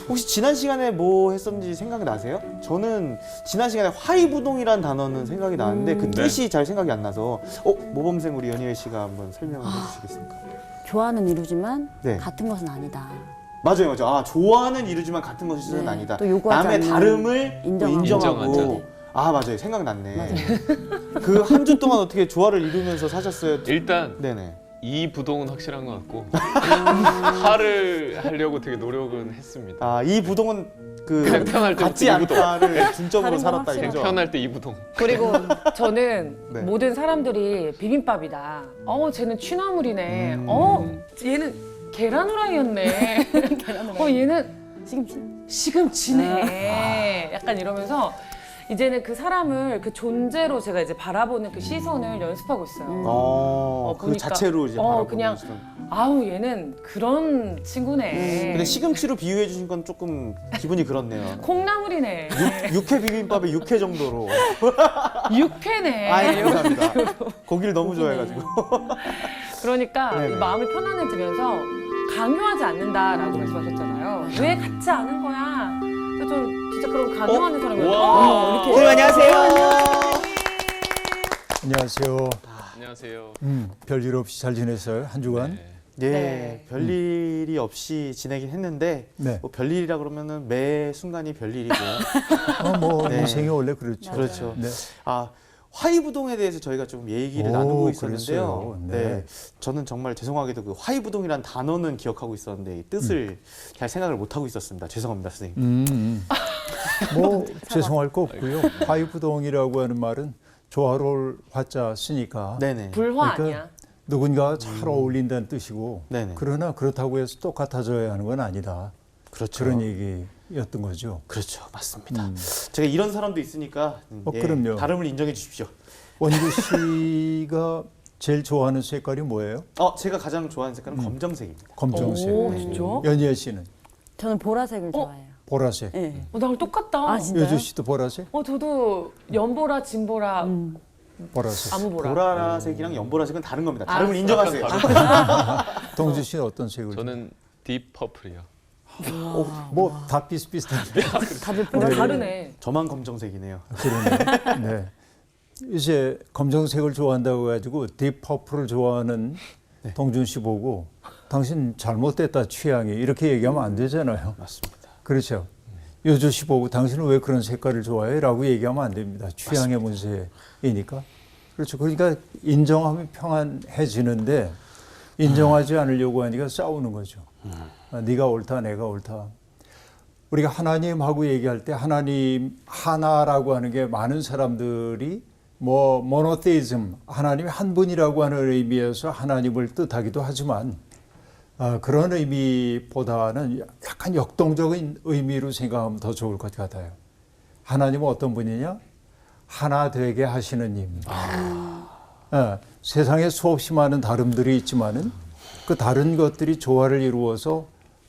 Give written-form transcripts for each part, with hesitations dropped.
혹시 지난 시간에 뭐 했었는지 생각이 나세요? 저는 지난 시간에 화이부동이라는 단어는 생각이 나는데 그 뜻이 잘 생각이 안 나서 모범생 우리 연희애 씨가 한번 설명을 해주시겠습니까? 좋아는 이루지만 네. 같은 것은 아니다. 맞아요. 아, 좋아는 이루지만 같은 것은 네. 아니다. 또 요구하지 남의 않는 다름을 인정하고. 인정하고. 인정하자. 아, 맞아요. 생각났네. 그 한 주 동안 어떻게 조화를 이루면서 사셨어요? 일단 네네. 이 부동은 확실한 것 같고 화를 하려고 되게 노력은 했습니다. 아, 이 부동은 그 그냥 편할 때 같지 이 부동. 않다를 중점으로 다른 건 살았다 확실하죠. 이거죠? 편할 때 이 부동. 그리고 저는 네. 모든 사람들이 비빔밥이다. 쟤는 취나물이네. 얘는 계란 후라이였네. 얘는 시금치. 시금치네. 약간 이러면서 이제는 그 사람을 그 존재로 제가 이제 바라보는 그 시선을 연습하고 있어요. 그 보니까. 자체로 이제 바라보는 그냥 시선. 아우 얘는 그런 친구네. 근데 시금치로 비유해 주신 건 조금 기분이 그렇네요. 콩나물이네. 육회 비빔밥에 육회 정도로. 육회네. 아이, 감사합니다. 고기를 너무 좋아해가지고. 그러니까 네네. 이 마음이 편안해지면서 강요하지 않는다라고 말씀하셨잖아요. 왜 같지 않은 거야? 근데 좀 진짜 그런 강요하는 사람이었는데 우와. 이렇게 안녕하세요. 안녕하세요. 안녕하세요. 별일 없이 잘 지냈어요? 한 주간? 네. 예, 네. 별일이 없이 지내긴 했는데 네. 뭐 별일이라 그러면은 매 순간이 별일이고. 네. 인생이 원래 그렇죠. 그렇죠. 네. 아, 화이부동에 대해서 저희가 좀 얘기를 오, 나누고 있었는데요. 그랬어요. 네. 네. 저는 정말 죄송하게도 그 화이부동이라는 단어는 기억하고 있었는데 이 뜻을 잘 생각을 못 하고 있었습니다. 죄송합니다, 선생님. 뭐 죄송할 거 없고요. 화이부동이라고 하는 말은 조화로울 화자 쓰니까 네네. 불화 그러니까 아니야? 누군가가 잘 어울린다는 뜻이고 네네. 그러나 그렇다고 해서 똑같아져야 하는 건 아니다. 그렇죠. 그런 얘기였던 거죠. 그렇죠. 맞습니다. 제가 이런 사람도 있으니까 그럼요. 다름을 인정해 주십시오. 원규 씨가 제일 좋아하는 색깔이 뭐예요? 제가 가장 좋아하는 색깔은 검정색입니다. 검정색. 오 진짜? 연희애 씨는 저는 보라색을 좋아해요. 보라색. 네. 나랑 똑같다. 아 진짜요? 여주 씨도 보라색? 저도 연보라, 진보라, 보라색. 아무보라. 보라색이랑 연보라색은 다른 겁니다. 아, 다름을 인정하세요. 동주 씨는 어떤 색을? 저는 딥 퍼플이요. 뭐 다 비슷비슷한데. 다들 근데 보라색. 다르네. 저만 검정색이네요. 그러네. 네. 이제 검정색을 좋아한다고 해가지고 딥 퍼플을 좋아하는 동준 씨 보고 당신 잘못됐다 취향이 이렇게 얘기하면 안 되잖아요. 맞습니다. 그렇죠. 여주 씨 보고 당신은 왜 그런 색깔을 좋아해? 라고 얘기하면 안 됩니다. 취향의 문제이니까. 그렇죠. 그러니까 인정하면 평안해지는데 인정하지 않으려고 하니까 싸우는 거죠. 네가 옳다, 내가 옳다. 우리가 하나님하고 얘기할 때 하나님 하나라고 하는 게 많은 사람들이 뭐 모노테이즘, 하나님이 한 분이라고 하는 의미에서 하나님을 뜻하기도 하지만 그런 의미보다는 약간 역동적인 의미로 생각하면 더 좋을 것 같아요. 하나님은 어떤 분이냐? 하나 되게 하시는 님. 세상에 수없이 많은 다름들이 있지만은 그 다른 것들이 조화를 이루어서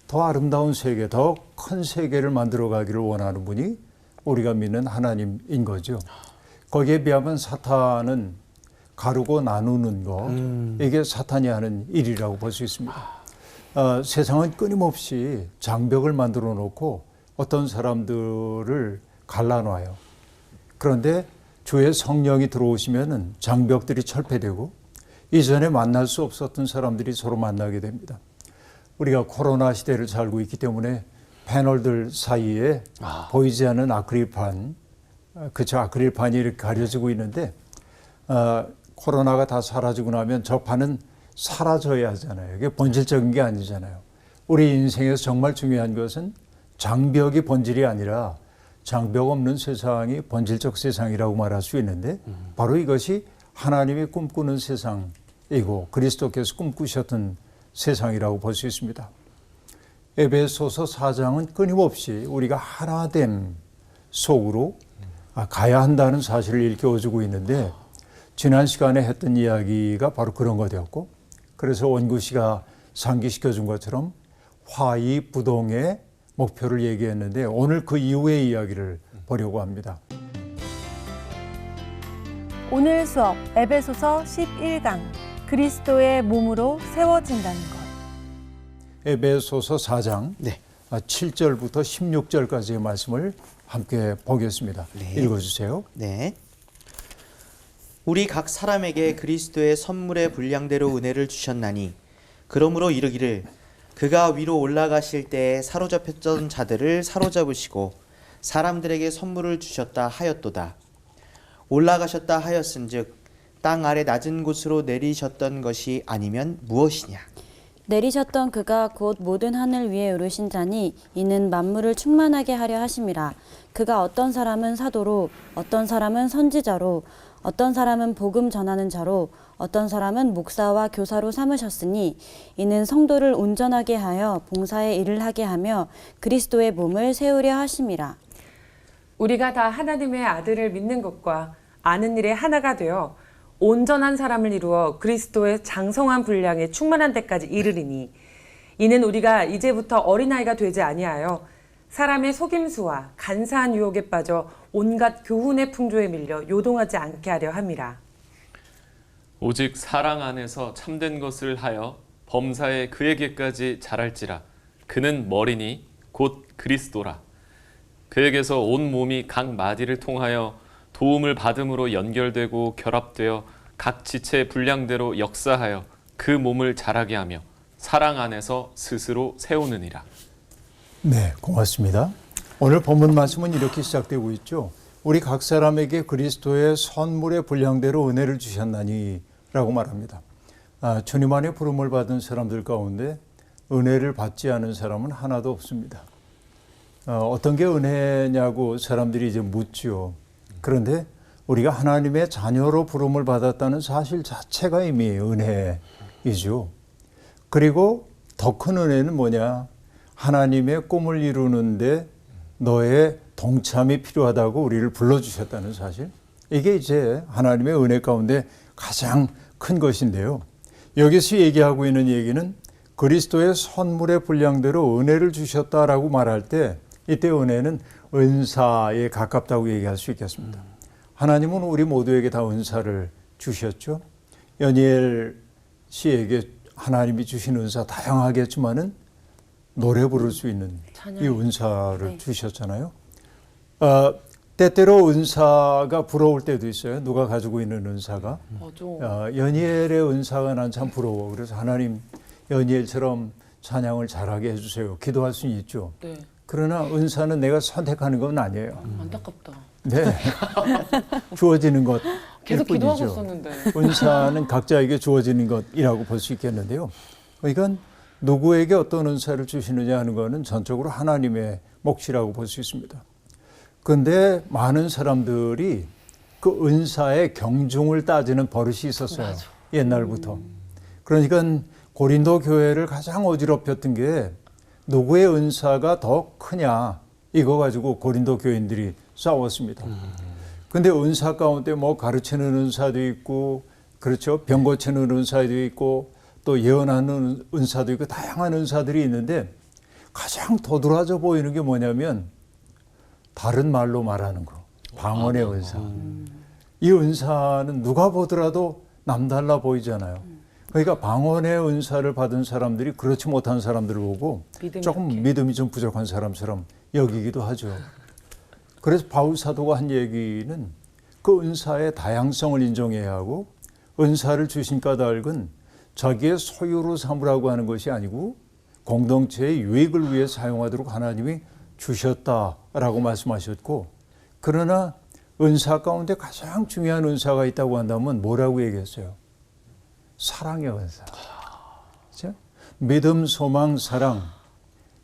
더 아름다운 세계, 더 큰 세계를 만들어 가기를 원하는 분이 우리가 믿는 하나님인 거죠. 거기에 비하면 사탄은 가르고 나누는 거, 이게 사탄이 하는 일이라고 볼 수 있습니다. 세상은 끊임없이 장벽을 만들어 놓고 어떤 사람들을 갈라놔요. 그런데 주의 성령이 들어오시면은 장벽들이 철폐되고 이전에 만날 수 없었던 사람들이 서로 만나게 됩니다. 우리가 코로나 시대를 살고 있기 때문에 패널들 사이에 보이지 않는 아크릴판, 그쵸, 아크릴판이 이렇게 가려지고 있는데 코로나가 다 사라지고 나면 저 판은 사라져야 하잖아요. 이게 본질적인 게 아니잖아요. 우리 인생에서 정말 중요한 것은 장벽이 본질이 아니라 장벽 없는 세상이 본질적 세상이라고 말할 수 있는데 바로 이것이 하나님이 꿈꾸는 세상이고 그리스도께서 꿈꾸셨던 세상이라고 볼 수 있습니다. 에베소서 4장은 끊임없이 우리가 하나됨 속으로 가야 한다는 사실을 일깨워주고 있는데 지난 시간에 했던 이야기가 바로 그런 거였고 그래서 원구 씨가 상기시켜준 것처럼 화이부동의 목표를 얘기했는데 오늘 그 이후의 이야기를 보려고 합니다. 오늘 수업 에베소서 11강 그리스도의 몸으로 세워진다는 것. 에베소서 4장 네. 7절부터 16절까지의 말씀을 함께 보겠습니다. 네. 읽어주세요. 네. 우리 각 사람에게 그리스도의 선물의 분량대로 은혜를 주셨나니 그러므로 이르기를 그가 위로 올라가실 때에 사로잡혔던 자들을 사로잡으시고 사람들에게 선물을 주셨다 하였도다. 올라가셨다 하였은즉 땅 아래 낮은 곳으로 내리셨던 것이 아니면 무엇이냐. 내리셨던 그가 곧 모든 하늘 위에 오르신 자니 이는 만물을 충만하게 하려 하심이라. 그가 어떤 사람은 사도로, 어떤 사람은 선지자로, 어떤 사람은 복음 전하는 자로, 어떤 사람은 목사와 교사로 삼으셨으니 이는 성도를 온전하게 하여 봉사의 일을 하게 하며 그리스도의 몸을 세우려 하심이라. 우리가 다 하나님의 아들을 믿는 것과 아는 일에 하나가 되어 온전한 사람을 이루어 그리스도의 장성한 분량에 충만한 데까지 이르리니 이는 우리가 이제부터 어린아이가 되지 아니하여 사람의 속임수와 간사한 유혹에 빠져 온갖 교훈의 풍조에 밀려 요동하지 않게 하려 함이라. 오직 사랑 안에서 참된 것을 하여 범사에 그에게까지 자랄지라. 그는 머리니 곧 그리스도라. 그에게서 온 몸이 각 마디를 통하여 도움을 받음으로 연결되고 결합되어 각 지체의 분량대로 역사하여 그 몸을 자라게 하며 사랑 안에서 스스로 세우느니라. 네, 고맙습니다. 오늘 본문 말씀은 이렇게 시작되고 있죠. 우리 각 사람에게 그리스도의 선물의 분량대로 은혜를 주셨나니 라고 말합니다. 주님 안에 부름을 받은 사람들 가운데 은혜를 받지 않은 사람은 하나도 없습니다. 어떤 게 은혜냐고 사람들이 이제 묻죠. 그런데 우리가 하나님의 자녀로 부름을 받았다는 사실 자체가 이미 은혜이죠. 그리고 더 큰 은혜는 뭐냐? 하나님의 꿈을 이루는데 너의 동참이 필요하다고 우리를 불러주셨다는 사실. 이게 이제 하나님의 은혜 가운데 가장 큰 것인데요. 여기서 얘기하고 있는 얘기는 그리스도의 선물의 분량대로 은혜를 주셨다라고 말할 때 이때 은혜는 은사에 가깝다고 얘기할 수 있겠습니다. 하나님은 우리 모두에게 다 은사를 주셨죠. 연희엘 씨에게 하나님이 주신 은사 다양하겠지만은 노래 부를 수 있는 이 은사를 주셨잖아요. 때때로 은사가 부러울 때도 있어요. 누가 가지고 있는 은사가. 연희엘의 은사가 난 참 부러워. 그래서 하나님 연희엘처럼 찬양을 잘하게 해주세요. 기도할 수는 있죠. 네. 그러나 은사는 내가 선택하는 건 아니에요. 안타깝다. 네. 주어지는 것. 계속 기도하고 있었는데. 은사는 각자에게 주어지는 것이라고 볼 수 있겠는데요. 그러니까 누구에게 어떤 은사를 주시느냐 하는 것은 전적으로 하나님의 몫이라고 볼 수 있습니다. 그런데 많은 사람들이 그 은사의 경중을 따지는 버릇이 있었어요. 맞아. 옛날부터. 그러니까 고린도 교회를 가장 어지럽혔던 게 누구의 은사가 더 크냐 이거 가지고 고린도 교인들이 싸웠습니다. 근데 은사 가운데 뭐 가르치는 은사도 있고 그렇죠. 병 고치는 은사도 있고 또 예언하는 은사도 있고 다양한 은사들이 있는데 가장 도드라져 보이는 게 뭐냐면 다른 말로 말하는 거. 방언의 은사. 이 은사는 누가 보더라도 남달라 보이잖아요. 그러니까 방언의 은사를 받은 사람들이 그렇지 못한 사람들을 보고 조금 믿음이 좀 부족한 사람처럼 여기기도 하죠. 그래서 바울 사도가 한 얘기는 그 은사의 다양성을 인정해야 하고 은사를 주신 까닭은 자기의 소유로 삼으라고 하는 것이 아니고 공동체의 유익을 위해 사용하도록 하나님이 주셨다라고 말씀하셨고, 그러나 은사 가운데 가장 중요한 은사가 있다고 한다면 뭐라고 얘기했어요? 사랑의 은사. 그렇죠? 믿음, 소망, 사랑.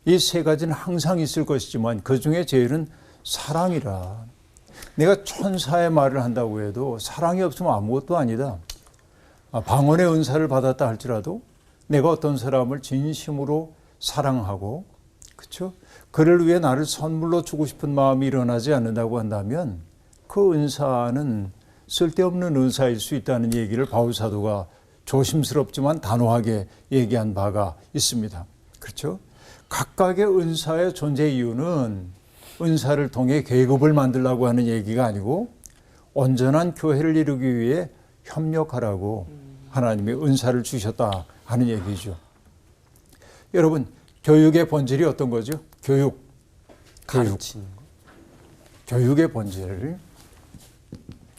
이 세 가지는 항상 있을 것이지만 그중에 제일은 사랑이라. 내가 천사의 말을 한다고 해도 사랑이 없으면 아무것도 아니다. 방언의 은사를 받았다 할지라도 내가 어떤 사람을 진심으로 사랑하고, 그렇죠? 그를 위해 나를 선물로 주고 싶은 마음이 일어나지 않는다고 한다면 그 은사는 쓸데없는 은사일 수 있다는 얘기를 바울 사도가 조심스럽지만 단호하게 얘기한 바가 있습니다. 그렇죠? 각각의 은사의 존재 이유는 은사를 통해 계급을 만들려고 하는 얘기가 아니고 온전한 교회를 이루기 위해 협력하라고 하나님이 은사를 주셨다 하는 얘기죠. 여러분, 교육의 본질이 어떤 거죠? 교육. 가르치는 거. 교육의 본질.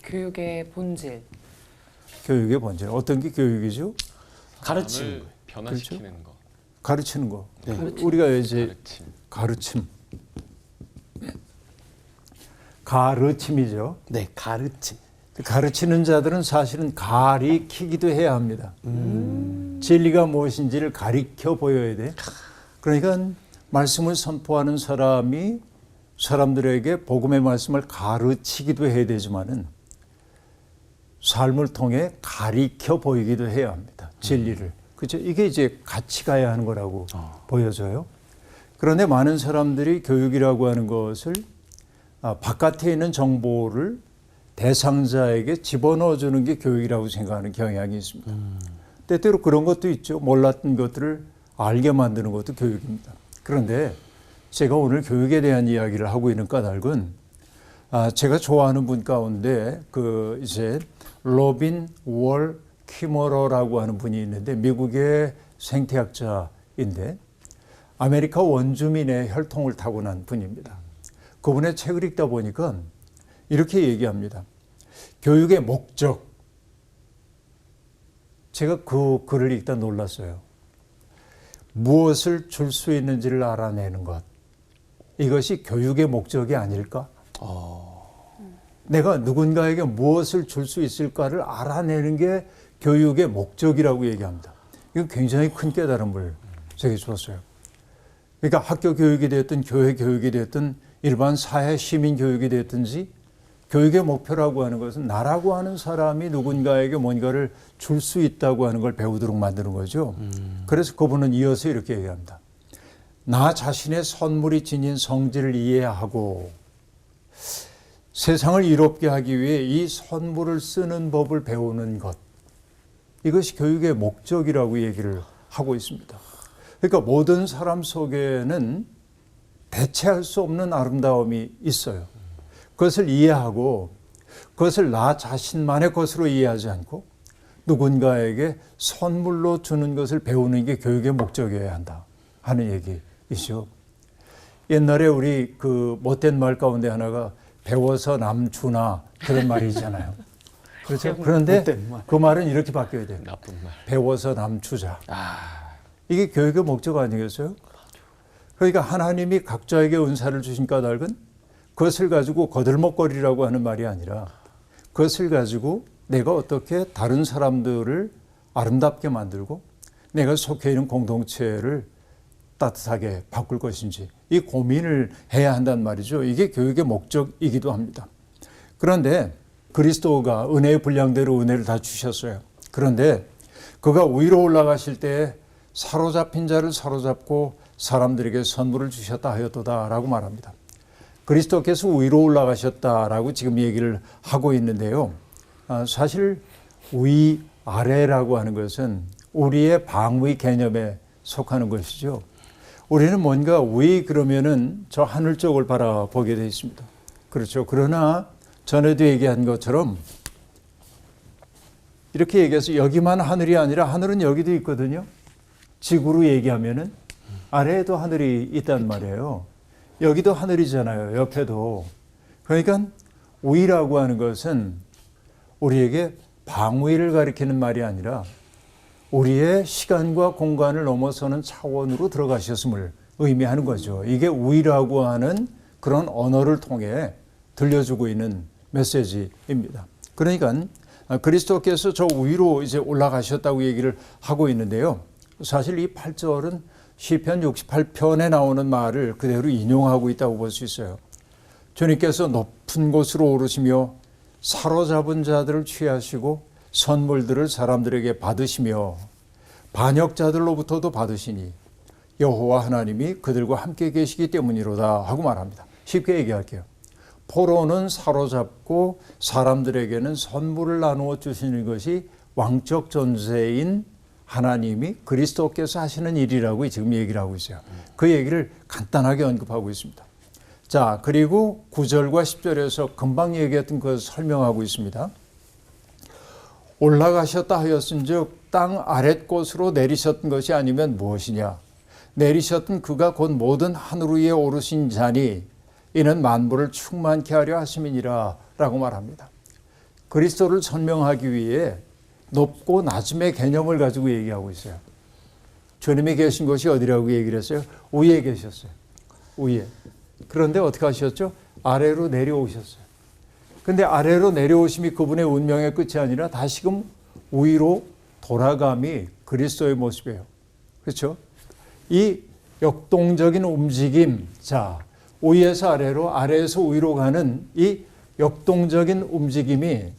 교육의 본질. 교육의 본질. 어떤 게 교육이죠? 가르치는 사람을 거. 변화시키는 거. 가르치는 거. 네. 우리가 이제 가르침. 가르침이죠. 네, 가르침. 가르치는 자들은 사실은 가리키기도 해야 합니다. 진리가 무엇인지를 가리켜 보여야 돼. 그러니까 말씀을 선포하는 사람이 사람들에게 복음의 말씀을 가르치기도 해야 되지만은 삶을 통해 가리켜 보이기도 해야 합니다. 진리를. 그렇죠? 이게 이제 같이 가야 하는 거라고 보여져요. 그런데 많은 사람들이 교육이라고 하는 것을 바깥에 있는 정보를 대상자에게 집어넣어 주는 게 교육이라고 생각하는 경향이 있습니다. 때때로 그런 것도 있죠. 몰랐던 것들을 알게 만드는 것도 교육입니다. 그런데 제가 오늘 교육에 대한 이야기를 하고 있는 까닭은 제가 좋아하는 분 가운데 이제 로빈 월 키머러라고 하는 분이 있는데 미국의 생태학자인데 아메리카 원주민의 혈통을 타고난 분입니다. 그분의 책을 읽다 보니까 이렇게 얘기합니다. 교육의 목적. 제가 그 글을 읽다 놀랐어요. 무엇을 줄 수 있는지를 알아내는 것. 이것이 교육의 목적이 아닐까? 내가 누군가에게 무엇을 줄 수 있을까를 알아내는 게 교육의 목적이라고 얘기합니다. 이건 굉장히 큰 깨달음을 제게 줬어요. 그러니까 학교 교육이 됐든 교회 교육이 됐든 일반 사회 시민 교육이 됐든지 교육의 목표라고 하는 것은 나라고 하는 사람이 누군가에게 뭔가를 줄 수 있다고 하는 걸 배우도록 만드는 거죠. 그래서 그분은 이어서 이렇게 얘기합니다. 나 자신의 선물이 지닌 성질을 이해하고 세상을 이롭게 하기 위해 이 선물을 쓰는 법을 배우는 것. 이것이 교육의 목적이라고 얘기를 하고 있습니다. 그러니까 모든 사람 속에는 대체할 수 없는 아름다움이 있어요. 그것을 이해하고 그것을 나 자신만의 것으로 이해하지 않고 누군가에게 선물로 주는 것을 배우는 게 교육의 목적이어야 한다 하는 얘기이죠. 옛날에 우리 못된 말 가운데 하나가 배워서 남 주나 그런 말이 있잖아요. 그렇죠? 그런데 그 말은 이렇게 바뀌어야 돼요. 나쁜 말. 배워서 남 주자. 이게 교육의 목적 아니겠어요? 그러니까 하나님이 각자에게 은사를 주신 까닭은 그것을 가지고 거들먹거리라고 하는 말이 아니라 그것을 가지고 내가 어떻게 다른 사람들을 아름답게 만들고 내가 속해 있는 공동체를 따뜻하게 바꿀 것인지 이 고민을 해야 한단 말이죠. 이게 교육의 목적이기도 합니다. 그런데 그리스도가 은혜의 분량대로 은혜를 다 주셨어요. 그런데 그가 위로 올라가실 때 사로잡힌 자를 사로잡고 사람들에게 선물을 주셨다 하였도다라고 말합니다. 그리스도께서 위로 올라가셨다라고 지금 얘기를 하고 있는데요. 사실 위, 아래라고 하는 것은 우리의 방위 개념에 속하는 것이죠. 우리는 뭔가 위 그러면은 저 하늘 쪽을 바라보게 되어 있습니다. 그렇죠. 그러나 전에도 얘기한 것처럼 이렇게 얘기해서 여기만 하늘이 아니라 하늘은 여기도 있거든요. 지구로 얘기하면은 아래에도 하늘이 있단 말이에요. 여기도 하늘이잖아요. 옆에도. 그러니까 위라고 하는 것은 우리에게 방위를 가리키는 말이 아니라 우리의 시간과 공간을 넘어서는 차원으로 들어가셨음을 의미하는 거죠. 이게 위라고 하는 그런 언어를 통해 들려주고 있는 메시지입니다. 그러니까 그리스도께서 저 위로 이제 올라가셨다고 얘기를 하고 있는데요. 사실 이 8절은 시편 68편에 나오는 말을 그대로 인용하고 있다고 볼 수 있어요. 주님께서 높은 곳으로 오르시며 사로잡은 자들을 취하시고 선물들을 사람들에게 받으시며 반역자들로부터도 받으시니 여호와 하나님이 그들과 함께 계시기 때문이로다 하고 말합니다. 쉽게 얘기할게요. 포로는 사로잡고 사람들에게는 선물을 나누어 주시는 것이 왕적 존재인 하나님이 그리스도께서 하시는 일이라고 지금 얘기를 하고 있어요. 그 얘기를 간단하게 언급하고 있습니다. 자, 그리고 9절과 10절에서 금방 얘기했던 것을 설명하고 있습니다. 올라가셨다 하였은즉 땅 아랫곳으로 내리셨던 것이 아니면 무엇이냐? 내리셨던 그가 곧 모든 하늘 위에 오르신 자니 이는 만물을 충만케 하려 하심이니라 라고 말합니다. 그리스도를 설명하기 위해 높고 낮음의 개념을 가지고 얘기하고 있어요. 주님이 계신 곳이 어디라고 얘기를 했어요? 위에 계셨어요. 위에. 그런데 어떻게 하셨죠? 아래로 내려오셨어요. 근데 아래로 내려오심이 그분의 운명의 끝이 아니라 다시금 위로 돌아감이 그리스도의 모습이에요. 그렇죠? 이 역동적인 움직임, 자, 위에서 아래로, 아래에서 위로 가는 이 역동적인 움직임이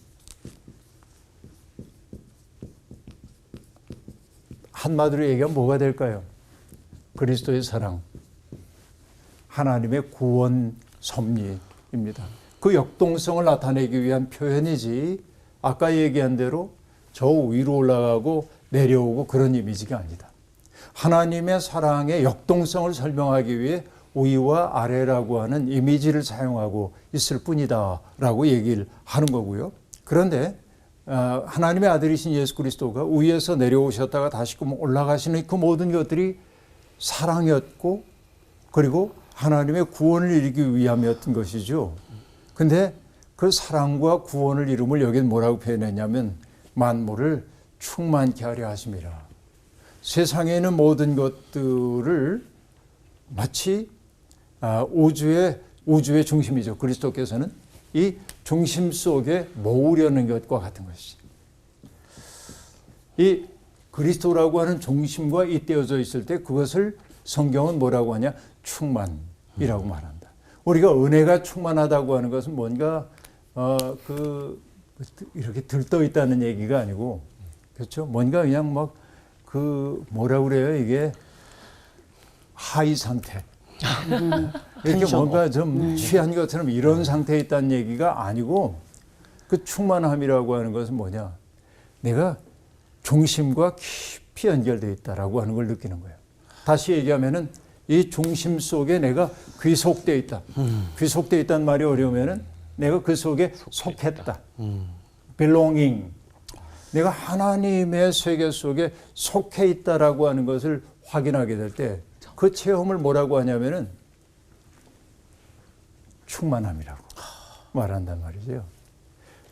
한마디로 얘기하면 뭐가 될까요? 그리스도의 사랑, 하나님의 구원 섭리입니다. 그 역동성을 나타내기 위한 표현이지 아까 얘기한 대로 저 위로 올라가고 내려오고 그런 이미지가 아니다. 하나님의 사랑의 역동성을 설명하기 위해 위와 아래라고 하는 이미지를 사용하고 있을 뿐이다 라고 얘기를 하는 거고요. 그런데 하나님의 아들이신 예수 그리스도가 위에서 내려오셨다가 다시금 올라가시는 그 모든 것들이 사랑이었고 그리고 하나님의 구원을 이루기 위함이었던 것이죠. 근데 그 사랑과 구원을 이룸을 여기는 뭐라고 표현했냐면 만물을 충만케 하려 하심이라. 세상에 있는 모든 것들을 마치 우주의 중심이죠. 그리스도께서는 이 중심 속에 모으려는 것과 같은 것이죠. 이 그리스도라고 하는 중심과 잇대어져 있을 때 그것을 성경은 뭐라고 하냐? 충만이라고 말한다. 우리가 은혜가 충만하다고 하는 것은 뭔가 이렇게 들떠 있다는 얘기가 아니고, 그렇죠? 뭔가 그냥 막 뭐라고 그래요? 이게 하이 상태. 이렇게 뭔가 좀 취한 것처럼 이런 상태에 있다는 얘기가 아니고, 그 충만함이라고 하는 것은 뭐냐? 내가 중심과 깊이 연결되어 있다라고 하는 걸 느끼는 거예요. 다시 얘기하면은 이 중심 속에 내가 귀속되어 있다. 귀속되어 있다는 말이 어려우면은 내가 그 속에 속했다. belonging. 내가 하나님의 세계 속에 속해 있다라고 하는 것을 확인하게 될 때 그 체험을 뭐라고 하냐면은 충만함이라고 말한단 말이죠.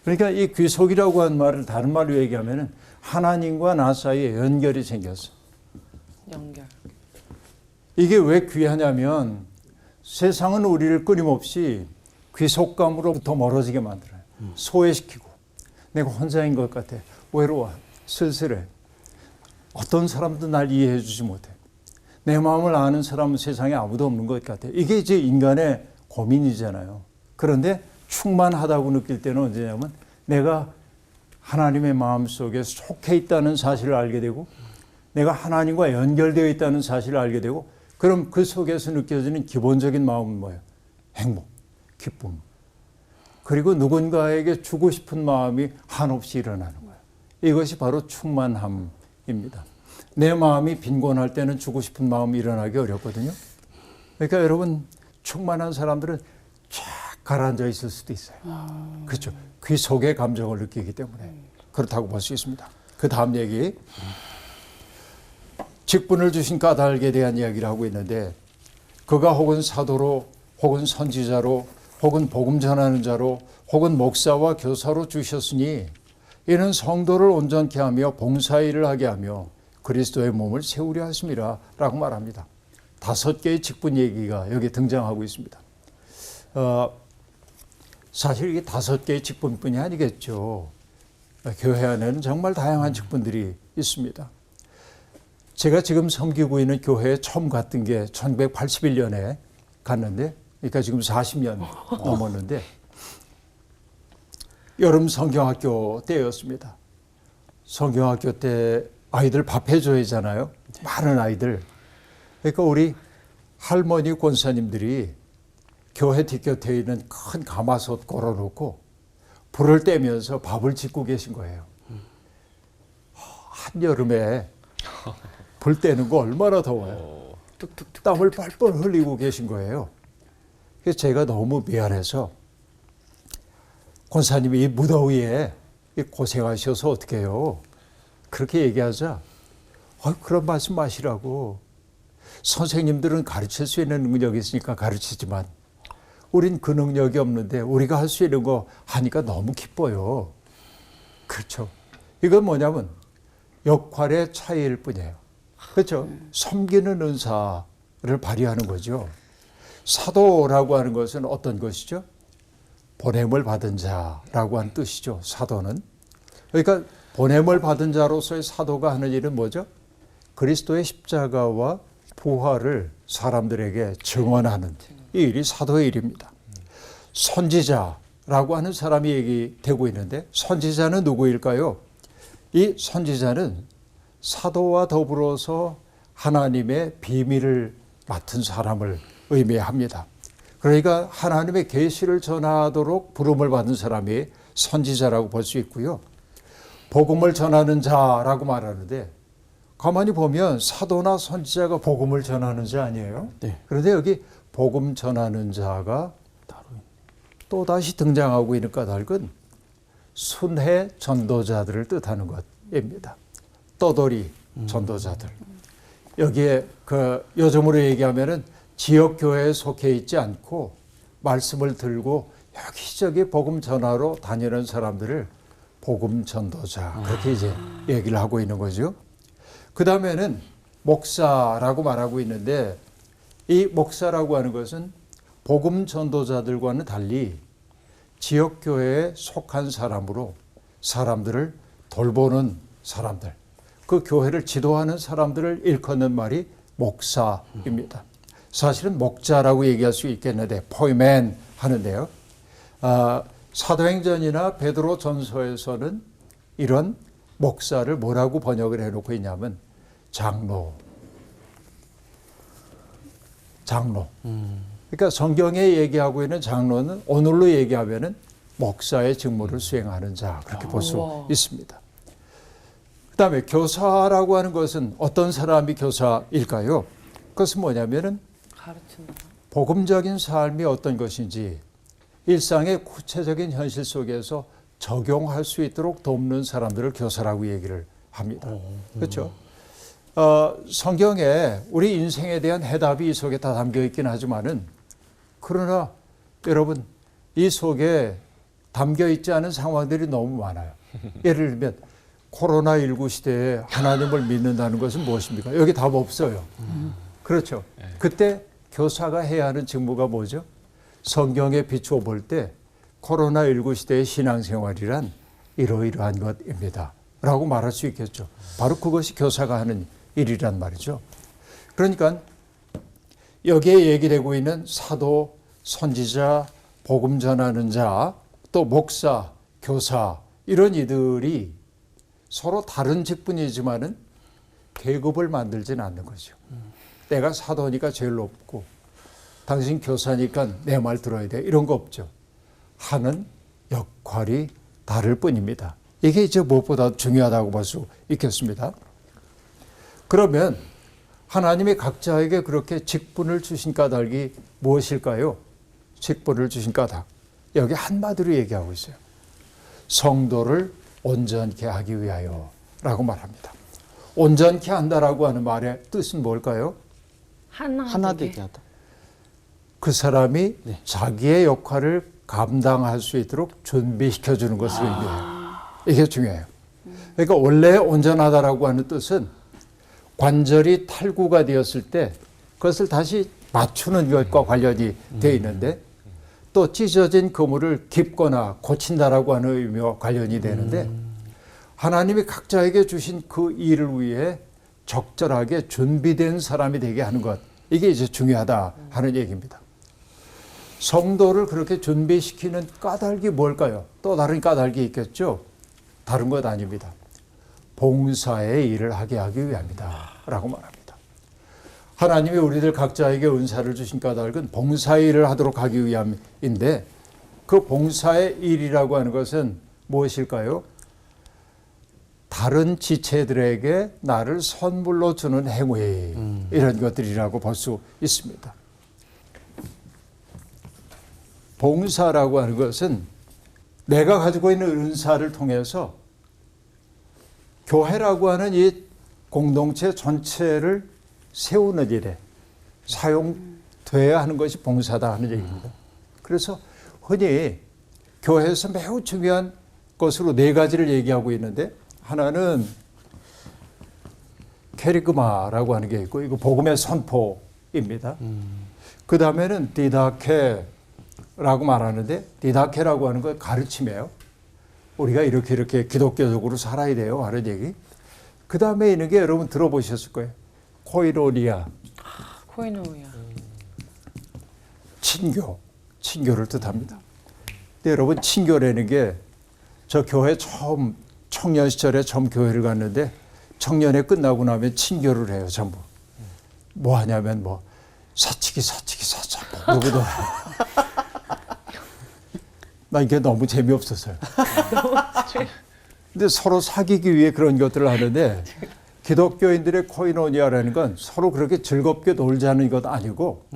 그러니까 이 귀속이라고 하는 말을 다른 말로 얘기하면은 하나님과 나 사이에 연결이 생겼어. 연결. 이게 왜 귀하냐면 세상은 우리를 끊임없이 귀속감으로부터 멀어지게 만들어요. 소외시키고 내가 혼자인 것 같아. 외로워. 쓸쓸해. 어떤 사람도 날 이해해 주지 못해. 내 마음을 아는 사람은 세상에 아무도 없는 것 같아. 이게 이제 인간의 고민이잖아요. 그런데 충만하다고 느낄 때는 언제냐면 내가 하나님의 마음속에 속해 있다는 사실을 알게 되고 내가 하나님과 연결되어 있다는 사실을 알게 되고 그럼 그 속에서 느껴지는 기본적인 마음은 뭐예요? 행복, 기쁨. 그리고 누군가에게 주고 싶은 마음이 한없이 일어나는 거예요. 이것이 바로 충만함입니다. 내 마음이 빈곤할 때는 주고 싶은 마음이 일어나기 어렵거든요. 그러니까 여러분 충만한 사람들은 쫙 가라앉아 있을 수도 있어요. 그렇죠. 귀 속의 감정을 느끼기 때문에 그렇다고 볼 수 있습니다. 그 다음 얘기. 직분을 주신 까닭에 대한 이야기를 하고 있는데 그가 혹은 사도로 혹은 선지자로 혹은 복음 전하는 자로 혹은 목사와 교사로 주셨으니 이는 성도를 온전케 하며 봉사일을 하게 하며 그리스도의 몸을 세우려 하심이라 라고 말합니다. 5개의 직분 얘기가 여기 등장하고 있습니다. 사실 이게 5개의 직분뿐이 아니겠죠. 교회 안에는 정말 다양한 직분들이 있습니다. 제가 지금 섬기고 있는 교회에 처음 갔던 게 1981년에 갔는데, 그러니까 지금 40년 넘었는데, 여름 성경학교 때였습니다. 성경학교 때 아이들 밥 해줘야 하잖아요. 많은 아이들. 그러니까 우리 할머니 권사님들이 교회 뒷곁에 있는 큰 가마솥 걸어놓고 불을 떼면서 밥을 짓고 계신 거예요. 한여름에 불 떼는 거 얼마나 더워요. 땀을 뻘뻘 흘리고 계신 거예요. 그래서 제가 너무 미안해서 권사님이 이 무더위에 고생하셔서 어떻게 해요. 그렇게 얘기하자 그런 말씀 마시라고. 선생님들은 가르칠 수 있는 능력이 있으니까 가르치지만 우린 그 능력이 없는데 우리가 할 수 있는 거 하니까 너무 기뻐요. 그렇죠. 이건 뭐냐면 역할의 차이일 뿐이에요. 그렇죠. 섬기는 은사를 발휘하는 거죠. 사도라고 하는 것은 어떤 것이죠? 보냄을 받은 자라고 하는 뜻이죠. 사도는. 그러니까 보냄을 받은 자로서의 사도가 하는 일은 뭐죠? 그리스도의 십자가와 부활을 사람들에게 증언하는 이 일이 사도의 일입니다. 선지자라고 하는 사람이 얘기되고 있는데 선지자는 누구일까요? 이 선지자는 사도와 더불어서 하나님의 비밀을 맡은 사람을 의미합니다. 그러니까 하나님의 계시를 전하도록 부름을 받은 사람이 선지자라고 볼 수 있고요. 복음을 전하는 자라고 말하는데 가만히 보면 사도나 선지자가 복음을 전하는 자 아니에요? 네. 그런데 여기 복음 전하는 자가 또 다시 등장하고 있는 까닭은 순회 전도자들을 뜻하는 것입니다. 떠돌이 전도자들. 여기에 그 요즘으로 얘기하면은 지역 교회에 속해 있지 않고 말씀을 들고 여기저기 복음 전하러 다니는 사람들을 복음 전도자 그렇게 이제 얘기를 하고 있는 거죠. 그 다음에는 목사라고 말하고 있는데 이 목사라고 하는 것은 복음 전도자들과는 달리 지역 교회에 속한 사람으로 사람들을 돌보는 사람들, 그 교회를 지도하는 사람들을 일컫는 말이 목사입니다. 사실은 목자라고 얘기할 수 있겠는데 포이맨 하는데요. 사도행전이나 베드로 전서에서는 이런 목사를 뭐라고 번역을 해놓고 있냐면 장로. 그러니까 성경에 얘기하고 있는 장로는 오늘로 얘기하면은 목사의 직무를 수행하는 자 그렇게 볼 수 있습니다. 그다음에 교사라고 하는 것은 어떤 사람이 교사일까요? 그것은 뭐냐면은 복음적인 삶이 어떤 것인지 일상의 구체적인 현실 속에서 적용할 수 있도록 돕는 사람들을 교사라고 얘기를 합니다. 그렇죠? 성경에 우리 인생에 대한 해답이 이 속에 다 담겨 있긴 하지만은 그러나 여러분 이 속에 담겨 있지 않은 상황들이 너무 많아요. 예를 들면 코로나19 시대에 하나님을 믿는다는 것은 무엇입니까? 여기 답 없어요. 그렇죠. 그때 교사가 해야 하는 직무가 뭐죠? 성경에 비추어 볼 때 코로나19 시대의 신앙생활이란 이러이러한 것입니다. 라고 말할 수 있겠죠. 바로 그것이 교사가 하는 일이란 말이죠. 그러니까 여기에 얘기되고 있는 사도, 선지자, 복음 전하는 자, 또 목사, 교사 이런 이들이 서로 다른 직분이지만은 계급을 만들지는 않는 거죠. 내가 사도니까 제일 높고 당신 교사니까 내 말 들어야 돼. 이런 거 없죠. 하는 역할이 다를 뿐입니다. 이게 이제 무엇보다 중요하다고 볼 수 있겠습니다. 그러면 하나님이 각자에게 그렇게 직분을 주신 까닭이 무엇일까요? 직분을 주신 까닭. 여기 한마디로 얘기하고 있어요. 성도를 온전케 하기 위하여 라고 말합니다. 온전케 한다라고 하는 말의 뜻은 뭘까요? 하나 되게 하다. 그 사람이 자기의 역할을 감당할 수 있도록 준비시켜 주는 것을 의미해요. 이게 중요해요. 그러니까 원래 온전하다라고 하는 뜻은 관절이 탈구가 되었을 때 그것을 다시 맞추는 것과 관련이 되어 있는데 또 찢어진 그물을 깁거나 고친다라고 하는 의미와 관련이 되는데 하나님이 각자에게 주신 그 일을 위해 적절하게 준비된 사람이 되게 하는 것, 이게 이제 중요하다 하는 얘기입니다. 성도를 그렇게 준비시키는 까닭이 뭘까요? 또 다른 까닭이 있겠죠? 다른 것 아닙니다. 봉사의 일을 하게 하기 위함이다 라고 말합니다. 하나님이 우리들 각자에게 은사를 주신 까닭은 봉사의 일을 하도록 하기 위함인데 그 봉사의 일이라고 하는 것은 무엇일까요? 다른 지체들에게 나를 선물로 주는 행위, 이런 것들이라고 볼 수 있습니다. 봉사라고 하는 것은 내가 가지고 있는 은사를 통해서 교회라고 하는 이 공동체 전체를 세우는 일에 사용돼야 하는 것이 봉사다 하는 얘기입니다. 그래서 흔히 교회에서 매우 중요한 것으로 네 가지를 얘기하고 있는데, 하나는 캐리그마라고 하는 게 있고, 이거 복음의 선포입니다. 그 다음에는 디다케라고 말하는데, 디다케라고 하는 건 가르침이에요. 우리가 이렇게 기독교적으로 살아야 돼요 하는 얘기. 그 다음에 있는 게 여러분 들어보셨을 거예요. 코이로니아, 코이노야. 친교를 뜻합니다. 근데 여러분, 친교라는 게 저 교회 처음 청년 시절에 처음 교회를 갔는데, 청년회 끝나고 나면 친교를 해요. 전부 뭐 하냐면 뭐 사치기 누구도 나 이게 너무 재미없었어요. 근데 서로 사귀기 위해 그런 것들을 하는데, 기독교인들의 코이노니아라는 건 서로 그렇게 즐겁게 놀자는 것 아니고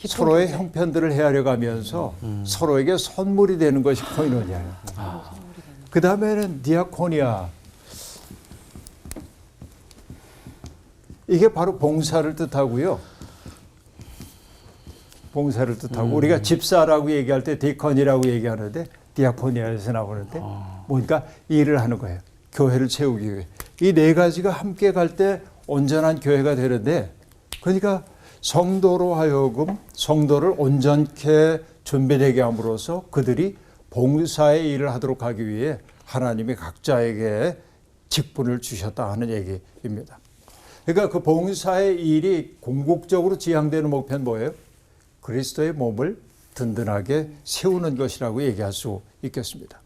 서로의 형편들을 헤아려 가면서 서로에게 선물이 되는 것이 코이노니아예요. 그 다음에는 디아코니아. 이게 바로 봉사를 뜻하고요. 봉사를 뜻하고, 우리가 집사라고 얘기할 때 디컨이라고 얘기하는데, 디아코니아에서 나오는데, 뭔가 일을 하는 거예요. 교회를 채우기 위해. 이 네 가지가 함께 갈 때 온전한 교회가 되는데, 그러니까 성도로 하여금 성도를 온전케 준비되게 함으로써 그들이 봉사의 일을 하도록 하기 위해 하나님이 각자에게 직분을 주셨다 하는 얘기입니다. 그러니까 그 봉사의 일이 궁극적으로 지향되는 목표는 뭐예요? 그리스도의 몸을 든든하게 세우는 것이라고 얘기할 수 있겠습니다.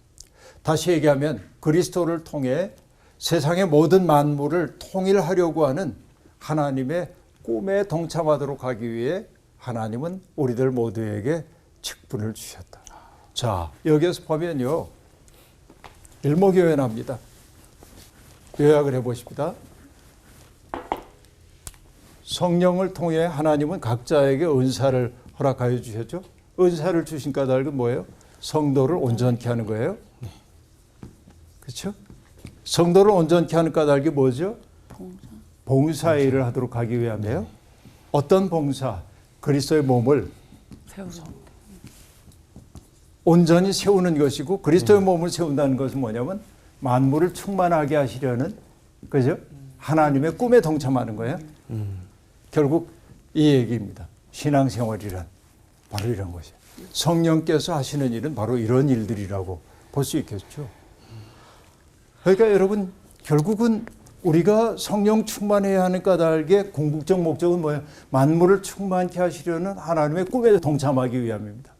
다시 얘기하면 그리스도를 통해 세상의 모든 만물을 통일하려고 하는 하나님의 꿈에 동참하도록 하기 위해 하나님은 우리들 모두에게 직분을 주셨다. 자, 여기에서 보면요, 일목요연합니다. 요약을 해보십니다. 성령을 통해 하나님은 각자에게 은사를 허락하여 주셨죠. 은사를 주신 까닭은 뭐예요? 성도를 온전케 하는 거예요. 그렇죠? 성도를 온전케 하는 까닭이 뭐죠? 봉사의 일을 하도록 하기 위함이에요. 어떤 봉사? 그리스도의 몸을 온전히 세우는 것이고, 그리스도의 몸을 세운다는 것은 뭐냐면 만물을 충만하게 하시려는, 그죠? 하나님의 꿈에 동참하는 거예요. 결국 이 얘기입니다. 신앙생활이란 바로 이런 것이에요. 성령께서 하시는 일은 바로 이런 일들이라고 볼 수 있겠죠. 그러니까 여러분, 결국은 우리가 성령 충만해야 하는 까닭의 궁극적 목적은 뭐예요? 만물을 충만케 하시려는 하나님의 꿈에 동참하기 위함입니다.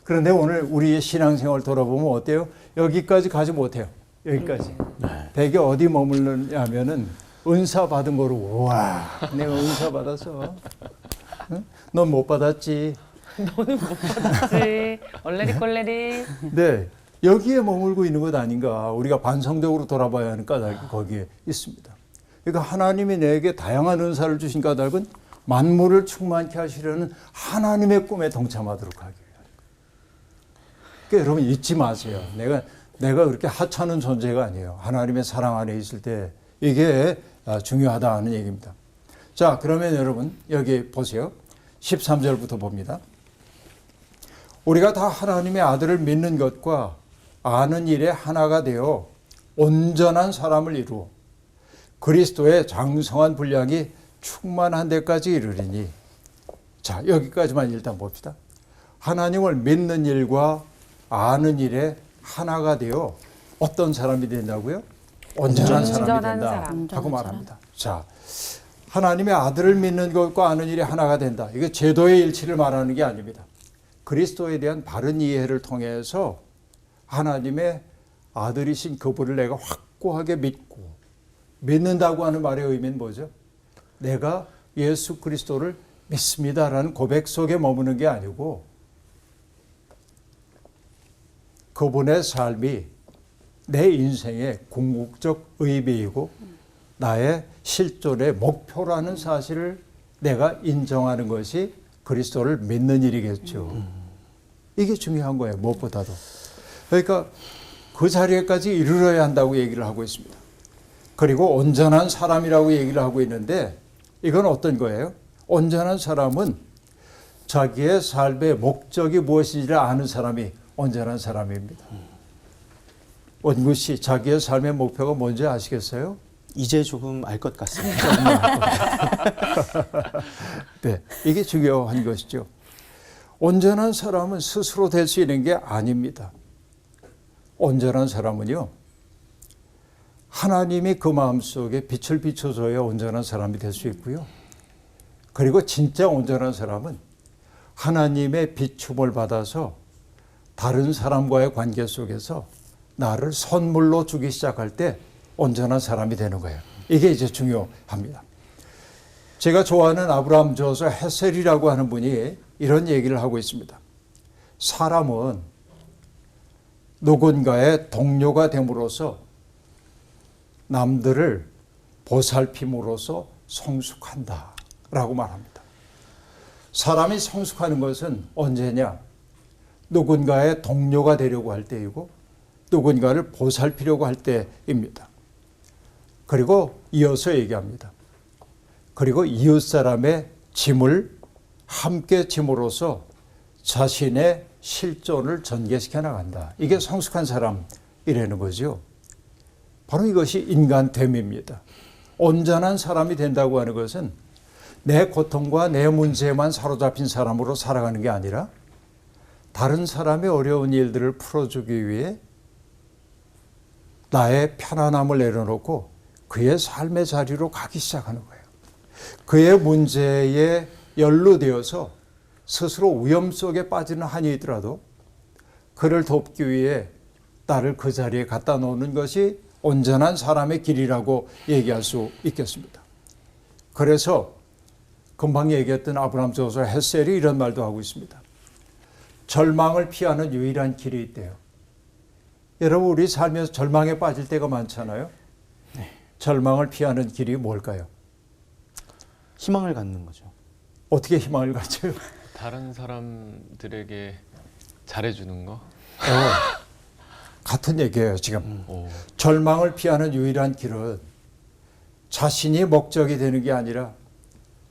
그런데 오늘 우리의 신앙생활 돌아보면 어때요? 여기까지 가지 못해요. 여기까지. 대개 어디 머물느냐면은 은사 받은 거로, 우와, 내가 은사 받았어. 응? 넌 못 받았지. 너는 못 받았지. 얼레리 꼴레리. 네, 여기에 머물고 있는 것 아닌가. 우리가 반성적으로 돌아봐야 하는 까닭이 거기에 있습니다. 그러니까 하나님이 내게 다양한 은사를 주신 까닭은 만물을 충만케 하시려는 하나님의 꿈에 동참하도록 하기 위하여. 그러니까 여러분 잊지 마세요. 내가 그렇게 하찮은 존재가 아니에요. 하나님의 사랑 안에 있을 때 이게 중요하다 하는 얘기입니다. 자, 그러면 여러분 여기 보세요. 13절부터 봅니다. 우리가 다 하나님의 아들을 믿는 것과 아는 일에 하나가 되어 온전한 사람을 이루어 그리스도의 장성한 분량이 충만한 데까지 이르리니. 자, 여기까지만 일단 봅시다. 하나님을 믿는 일과 아는 일에 하나가 되어 어떤 사람이 된다고요? 온전한 사람이 된다 하고 말합니다. 자, 하나님의 아들을 믿는 것과 아는 일이 하나가 된다. 이게 제도의 일치를 말하는 게 아닙니다. 그리스도에 대한 바른 이해를 통해서 하나님의 아들이신 그분을 내가 확고하게 믿는다고 하는 말의 의미는 뭐죠? 내가 예수 그리스도를 믿습니다라는 고백 속에 머무는 게 아니고, 그분의 삶이 내 인생의 궁극적 의미이고 나의 실존의 목표라는 사실을 내가 인정하는 것이 그리스도를 믿는 일이겠죠. 이게 중요한 거예요. 무엇보다도. 그러니까 그 자리에까지 이르러야 한다고 얘기를 하고 있습니다. 그리고 온전한 사람이라고 얘기를 하고 있는데, 이건 어떤 거예요? 온전한 사람은 자기의 삶의 목적이 무엇인지를 아는 사람이 온전한 사람입니다. 원구 씨, 자기의 삶의 목표가 뭔지 아시겠어요? 이제 조금 알 것 같습니다. 네, 이게 중요한 것이죠. 온전한 사람은 스스로 될 수 있는 게 아닙니다. 온전한 사람은요, 하나님이 그 마음속에 빛을 비춰줘야 온전한 사람이 될 수 있고요. 그리고 진짜 온전한 사람은 하나님의 비춤을 받아서 다른 사람과의 관계 속에서 나를 선물로 주기 시작할 때 온전한 사람이 되는 거예요. 이게 이제 중요합니다. 제가 좋아하는 아브라함 저서 헤셀이라고 하는 분이 이런 얘기를 하고 있습니다. 사람은 누군가의 동료가 됨으로써 남들을 보살핌으로써 성숙한다라고 말합니다. 사람이 성숙하는 것은 언제냐? 누군가의 동료가 되려고 할 때이고 누군가를 보살피려고 할 때입니다. 그리고 이어서 얘기합니다. 그리고 이웃 사람의 짐을 함께 짐으로써 자신의 실존을 전개시켜 나간다. 이게 성숙한 사람이라는 거죠. 바로 이것이 인간됨입니다. 온전한 사람이 된다고 하는 것은 내 고통과 내 문제에만 사로잡힌 사람으로 살아가는 게 아니라 다른 사람의 어려운 일들을 풀어주기 위해 나의 편안함을 내려놓고 그의 삶의 자리로 가기 시작하는 거예요. 그의 문제에 연루되어서 스스로 위험 속에 빠지는 한이 있더라도 그를 돕기 위해 나를 그 자리에 갖다 놓는 것이 온전한 사람의 길이라고 얘기할 수 있겠습니다. 그래서 금방 얘기했던 아브라함 저서 헤셀이 이런 말도 하고 있습니다. 절망을 피하는 유일한 길이 있대요. 여러분, 우리 살면서 절망에 빠질 때가 많잖아요. 네. 절망을 피하는 길이 뭘까요? 희망을 갖는 거죠. 어떻게 희망을 갖죠? 다른 사람들에게 잘해주는 거? 같은 얘기예요, 지금. 오. 절망을 피하는 유일한 길은 자신이 목적이 되는 게 아니라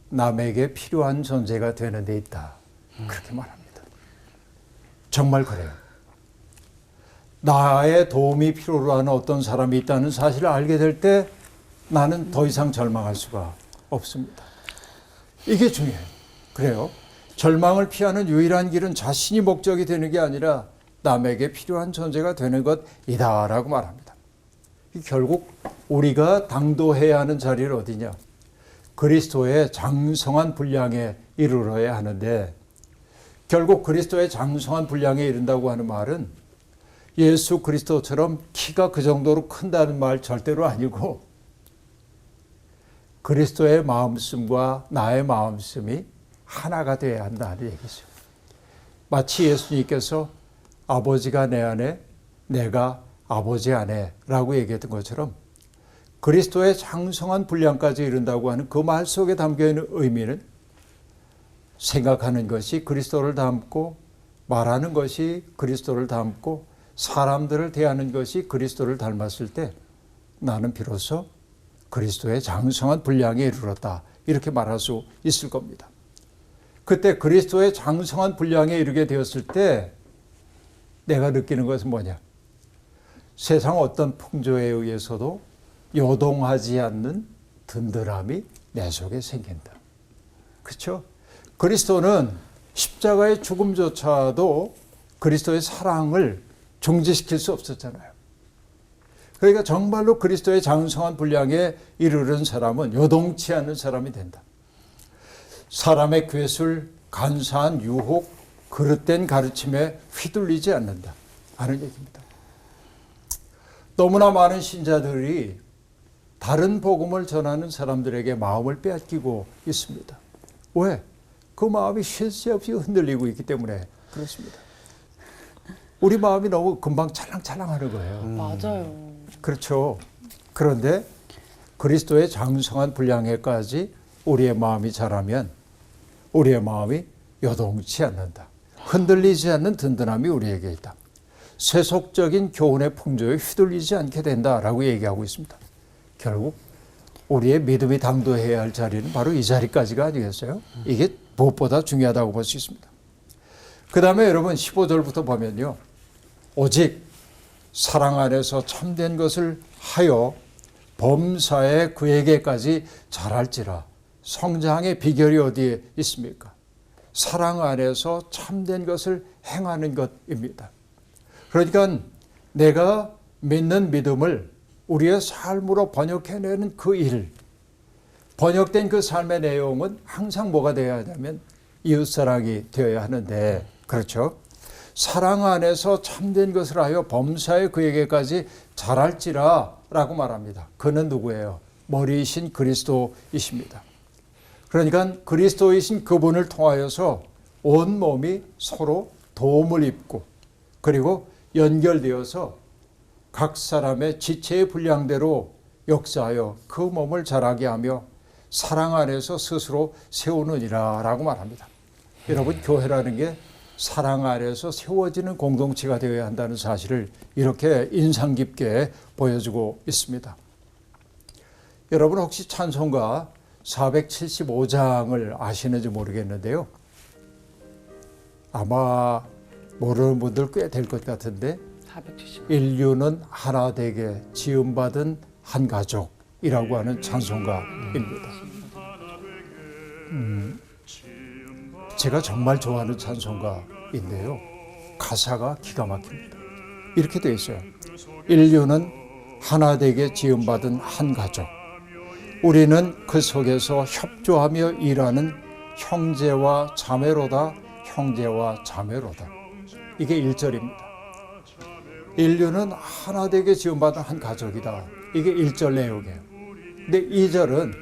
남에게 필요한 존재가 되는 데 있다. 그렇게 말합니다. 정말 그래요. 나의 도움이 필요로 하는 어떤 사람이 있다는 사실을 알게 될 때 나는 더 이상 절망할 수가 없습니다. 이게 중요해요. 그래요. 절망을 피하는 유일한 길은 자신이 목적이 되는 게 아니라 남에게 필요한 존재가 되는 것이다라고 말합니다. 결국 우리가 당도해야 하는 자리는 어디냐? 그리스도의 장성한 분량에 이르러야 하는데, 결국 그리스도의 장성한 분량에 이른다고 하는 말은 예수 그리스도처럼 키가 그 정도로 큰다는 말 절대로 아니고, 그리스도의 마음씀과 나의 마음씀이 하나가 되어야 한다는 얘기죠. 마치 예수님께서 아버지가 내 안에, 내가 아버지 안에 라고 얘기했던 것처럼 그리스도의 장성한 분량까지 이른다고 하는 그 말 속에 담겨있는 의미는 생각하는 것이 그리스도를 닮고, 말하는 것이 그리스도를 닮고, 사람들을 대하는 것이 그리스도를 닮았을 때 나는 비로소 그리스도의 장성한 분량에 이르렀다, 이렇게 말할 수 있을 겁니다. 그때 그리스도의 장성한 분량에 이르게 되었을 때 내가 느끼는 것은 뭐냐? 세상 어떤 풍조에 의해서도 요동하지 않는 든든함이 내 속에 생긴다. 그렇죠? 그리스도는 십자가의 죽음조차도 그리스도의 사랑을 중지시킬 수 없었잖아요. 그러니까 정말로 그리스도의 장성한 분량에 이르는 사람은 요동치 않는 사람이 된다. 사람의 괴술, 간사한 유혹, 그릇된 가르침에 휘둘리지 않는다 하는 얘기입니다. 너무나 많은 신자들이 다른 복음을 전하는 사람들에게 마음을 빼앗기고 있습니다. 왜? 그 마음이 쉴 새 없이 흔들리고 있기 때문에 그렇습니다. 우리 마음이 너무 금방 찰랑찰랑하는 거예요. 맞아요. 그렇죠. 그런데 그리스도의 장성한 분량에까지 우리의 마음이 자라면 우리의 마음이 요동치 않는다. 흔들리지 않는 든든함이 우리에게 있다. 세속적인 교훈의 풍조에 휘둘리지 않게 된다라고 얘기하고 있습니다. 결국 우리의 믿음이 당도해야 할 자리는 바로 이 자리까지가 아니겠어요? 이게 무엇보다 중요하다고 볼 수 있습니다. 그 다음에 여러분 15절부터 보면요. 오직 사랑 안에서 참된 것을 하여 범사에 그에게까지 자랄지라. 성장의 비결이 어디에 있습니까? 사랑 안에서 참된 것을 행하는 것입니다. 그러니까 내가 믿는 믿음을 우리의 삶으로 번역해내는 그 일, 번역된 그 삶의 내용은 항상 뭐가 되어야 하냐면 이웃사랑이 되어야 하는데, 그렇죠? 사랑 안에서 참된 것을 하여 범사에 그에게까지 자랄지라 라고 말합니다. 그는 누구예요? 머리이신 그리스도이십니다. 그러니까 그리스도이신 그분을 통하여서 온 몸이 서로 도움을 입고 그리고 연결되어서 각 사람의 지체의 분량대로 역사하여 그 몸을 자라게 하며 사랑 안에서 스스로 세우느니라 라고 말합니다. 여러분, 교회라는 게 사랑 안에서 세워지는 공동체가 되어야 한다는 사실을 이렇게 인상 깊게 보여주고 있습니다. 여러분, 혹시 찬송가 475장을 아시는지 모르겠는데요. 아마 모르는 분들 꽤 될 것 같은데 470. 인류는 하나 되게 지음받은 한 가족이라고 하는 찬송가입니다. 제가 정말 좋아하는 찬송가인데요. 가사가 기가 막힙니다. 이렇게 되어 있어요. 인류는 하나 되게 지음받은 한 가족. 우리는 그 속에서 협조하며 일하는 형제와 자매로다, 형제와 자매로다. 이게 1절입니다. 인류는 하나 되게 지음받은 한 가족이다. 이게 1절 내용이에요. 근데 2절은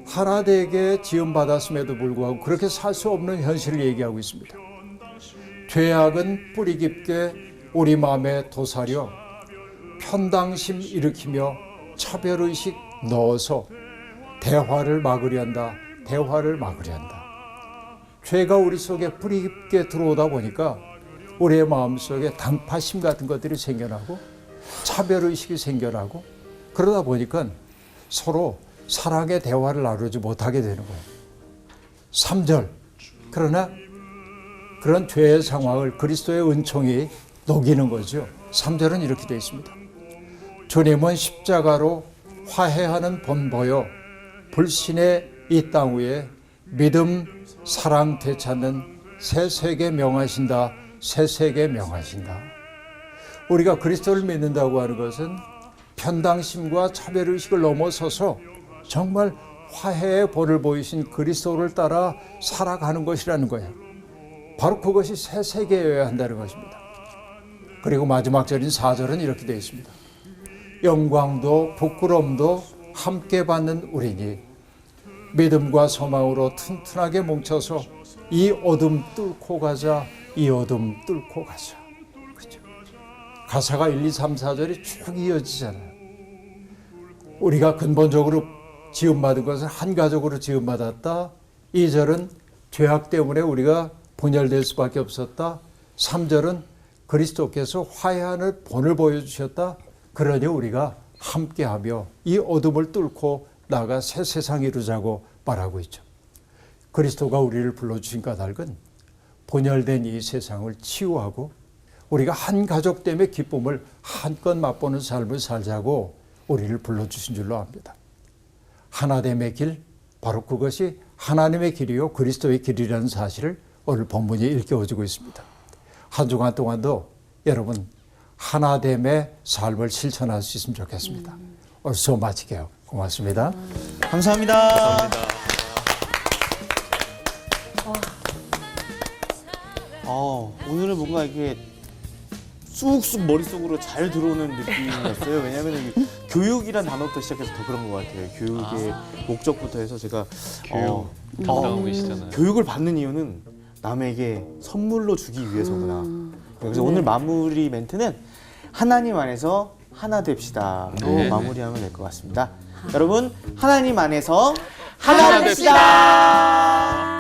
하나 되게 지음받았음에도 불구하고 그렇게 살 수 없는 현실을 얘기하고 있습니다. 죄악은 뿌리 깊게 우리 마음에 도사려 편당심 일으키며 차별의식 넣어서 대화를 막으려 한다. 대화를 막으려 한다. 죄가 우리 속에 뿌리 깊게 들어오다 보니까 우리의 마음속에 단파심 같은 것들이 생겨나고 차별의식이 생겨나고 그러다 보니까 서로 사랑의 대화를 나누지 못하게 되는 거예요. 3절. 그러나 그런 죄의 상황을 그리스도의 은총이 녹이는 거죠. 3절은 이렇게 되어 있습니다. 주님은 십자가로 화해하는 본보여 불신의 이 땅 위에 믿음, 사랑 되찾는 새 세계 명하신다. 새 세계 명하신다. 우리가 그리스도를 믿는다고 하는 것은 편당심과 차별의식을 넘어서서 정말 화해의 본을 보이신 그리스도를 따라 살아가는 것이라는 거예요. 바로 그것이 새 세계여야 한다는 것입니다. 그리고 마지막 절인 4절은 이렇게 되어 있습니다. 영광도 부끄러움도 함께 받는 우리니 믿음과 소망으로 튼튼하게 뭉쳐서 이 어둠 뚫고 가자. 이 어둠 뚫고 가자. 그렇죠? 가사가 1, 2, 3, 4절이 쭉 이어지잖아요. 우리가 근본적으로 지음받은 것은 한 가족으로 지음받았다. 2절은 죄악 때문에 우리가 분열될 수밖에 없었다. 3절은 그리스도께서 화해하는 본을 보여주셨다. 그러니 우리가 함께하며 이 어둠을 뚫고 나아가 새 세상을 이루자고 말하고 있죠. 그리스도가 우리를 불러주신 까닭은 분열된 이 세상을 치유하고 우리가 한 가족 때문에 기쁨을 한껏 맛보는 삶을 살자고 우리를 불러주신 줄로 압니다. 하나됨의 길, 바로 그것이 하나님의 길이요 그리스도의 길이라는 사실을 오늘 본문이 일깨워주고 있습니다. 한 주간 동안도 여러분 하나됨의 삶을 실천할 수 있으면 좋겠습니다. 오늘 수업 마치게요. 고맙습니다. 감사합니다. 오늘은 뭔가 이게 쑥쑥 머릿속으로 잘 들어오는 느낌이었어요. 왜냐하면 이 교육이란 단어부터 시작해서 더 그런 것 같아요. 교육의 목적부터 해서 제가 교육 담당하고 계시잖아요. 교육을 받는 이유는 남에게 선물로 주기 위해서구나. 그래서 오늘 마무리 멘트는 하나님 안에서 하나 됩시다로 네. 마무리하면 될 것 같습니다. 여러분 하나님 안에서 하나 됩시다.